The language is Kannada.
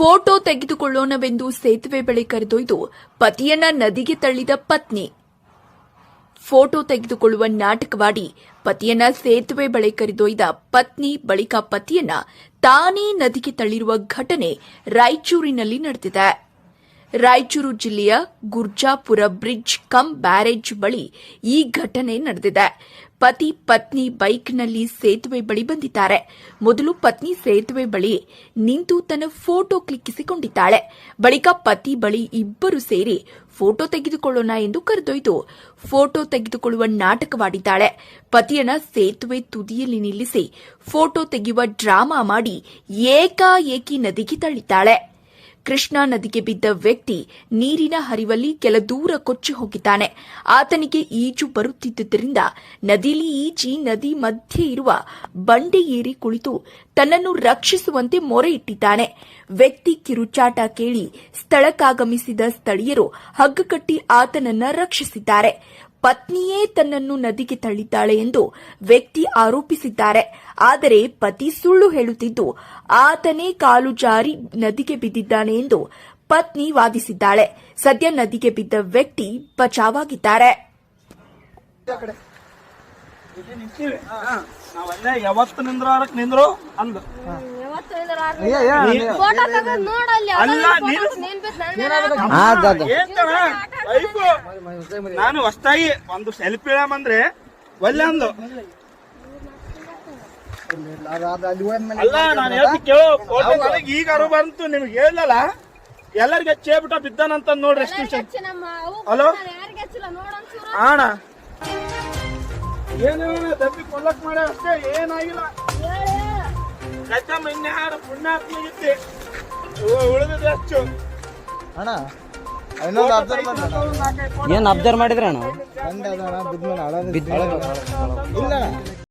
ಫೋಟೋ ತೆಗೆದುಕೊಳ್ಳೋಣವೆಂದು ಸೇತುವೆ ಬಳಿ ಕರೆದೊಯ್ದು ಪತಿಯನ್ನ ನದಿಗೆ ತಳ್ಳಿದ ಪತ್ನಿ. ಫೋಟೋ ತೆಗೆದುಕೊಳ್ಳುವ ನಾಟಕವಾಡಿ ಪತಿಯನ್ನ ಸೇತುವೆ ಬಳಿ ಕರೆದೊಯ್ದ ಪತ್ನಿ ಬಳಿಕ ಪತಿಯನ್ನ ತಾನೇ ನದಿಗೆ ತಳ್ಳಿರುವ ಘಟನೆ ರಾಯಚೂರಿನಲ್ಲಿ ನಡೆದಿದೆ. ರಾಯಚೂರು ಜಿಲ್ಲೆಯ ಗುರ್ಜಾಪುರ ಬ್ರಿಡ್ಜ್ ಕಮ್ ಬ್ಯಾರೇಜ್ ಬಳಿ ಈ ಘಟನೆ ನಡೆದಿದೆ. ಪತಿ ಪತ್ನಿ ಬೈಕ್ನಲ್ಲಿ ಸೇತುವೆ ಬಳಿ ಬಂದಿದ್ದಾರೆ. ಮೊದಲು ಪತ್ನಿ ಸೇತುವೆ ಬಳಿ ನಿಂತು ತನ್ನ ಫೋಟೋ ಕ್ಲಿಕ್ಕಿಸಿಕೊಂಡಿದ್ದಾಳೆ. ಬಳಿಕ ಪತಿ ಬಳಿ ಇಬ್ಬರು ಸೇರಿ ಫೋಟೋ ತೆಗೆದುಕೊಳ್ಳೋಣ ಎಂದು ಕರೆದೊಯ್ದು ಫೋಟೋ ತೆಗೆದುಕೊಳ್ಳುವ ನಾಟಕವಾಡಿದ್ದಾಳೆ. ಪತಿಯನ್ನ ಸೇತುವೆ ತುದಿಯಲ್ಲಿ ನಿಲ್ಲಿಸಿ ಫೋಟೋ ತೆಗೆಯುವ ಡ್ರಾಮಾ ಮಾಡಿ ಏಕಾಏಕಿ ನದಿಗೆ ತಳ್ಳಿದ್ದಾಳೆ. ಕೃಷ್ಣಾ ನದಿಗೆ ಬಿದ್ದ ವ್ಯಕ್ತಿ ನೀರಿನ ಹರಿವಲ್ಲಿ ಕೆಲ ದೂರ ಕೊಚ್ಚಿ ಹೋಗಿದ್ದಾನೆ. ಆತನಿಗೆ ಈಜು ಬರುತ್ತಿದ್ದರಿಂದ ನದಿಯಲ್ಲಿ ಈಜಿ ನದಿ ಮಧ್ಯೆ ಇರುವ ಬಂಡೆ ಏರಿ ಕುಳಿತು ತನ್ನನ್ನು ರಕ್ಷಿಸುವಂತೆ ಮೊರೆ ಇಟ್ಟಿದ್ದಾನೆ. ವ್ಯಕ್ತಿ ಕಿರುಚಾಟ ಕೇಳಿ ಸ್ಥಳಕ್ಕಾಗಮಿಸಿದ ಸ್ಥಳೀಯರು ಹಗ್ಗ ಕಟ್ಟಿ ಆತನನ್ನ ರಕ್ಷಿಸಿದ್ದಾರೆ. ಪತ್ನಿಯೇ ತನ್ನನ್ನು ನದಿಗೆ ತಳ್ಳಿದ್ದಾಳೆ ಎಂದು ವ್ಯಕ್ತಿ ಆರೋಪಿಸಿದ್ದಾರೆ. ಆದರೆ ಪತಿ ಸುಳ್ಳು ಹೇಳುತ್ತಿದ್ದು ಆತನೇ ಕಾಲು ಜಾರಿ ನದಿಗೆ ಬಿದ್ದಿದ್ದಾನೆ ಎಂದು ಪತ್ನಿ ವಾದಿಸಿದ್ದಾಳೆ. ಸದ್ಯ ನದಿಗೆ ಬಿದ್ದ ವ್ಯಕ್ತಿ ಬಚಾವಾಗಿದ್ದಾರೆ. ಯಾವತ್ತು ನಿಂದ್ರು ಅಂದ ನಾನು ಹೊಸ್ತಾಗಿ ಒಂದು ಸೆಲ್ಫಿ ಇಡಂದ್ರೆ ಒಲ್ಲೆ ಅಂದು ಅಲ್ಲ ನಾನು ಹೇಳ್ತಿ ಕೇಳೋ ನನಗೆ ಈಗ ಅರು ಬಂತು ನಿಮ್ಗೆ ಹೇಳಲ್ಲ ಎಲ್ಲರಿಗೆ ಹಚ್ಚೇಬಿಟ್ಟ ಬಿದ್ದಾನಂತ ನೋಡ್ರಿ ಎಷ್ಟು ವಿಷಯ. ಹಲೋ ಅಣ್ಣ ಏನು ದಬ್ಬಿ ಕೊಲ್ಲಕ್ ಮಾಡ ಅಷ್ಟೇ ಏನಾಗಿಲ್ಲ. ಕಚ್ಚಮ್ಮ ಇನ್ಯಾರು ಪುಣ್ಯಾತ್ಮಿಗಿತ್ತಿ ಉಳಿದಿದೆ ಹೆಚ್ಚು ಅಣ್ಣ. ಏನ್ ಅಬ್ಸರ್ವ್ ಮಾಡಿದ್ರ ಅಣ್ಣ? ಇಲ್ಲ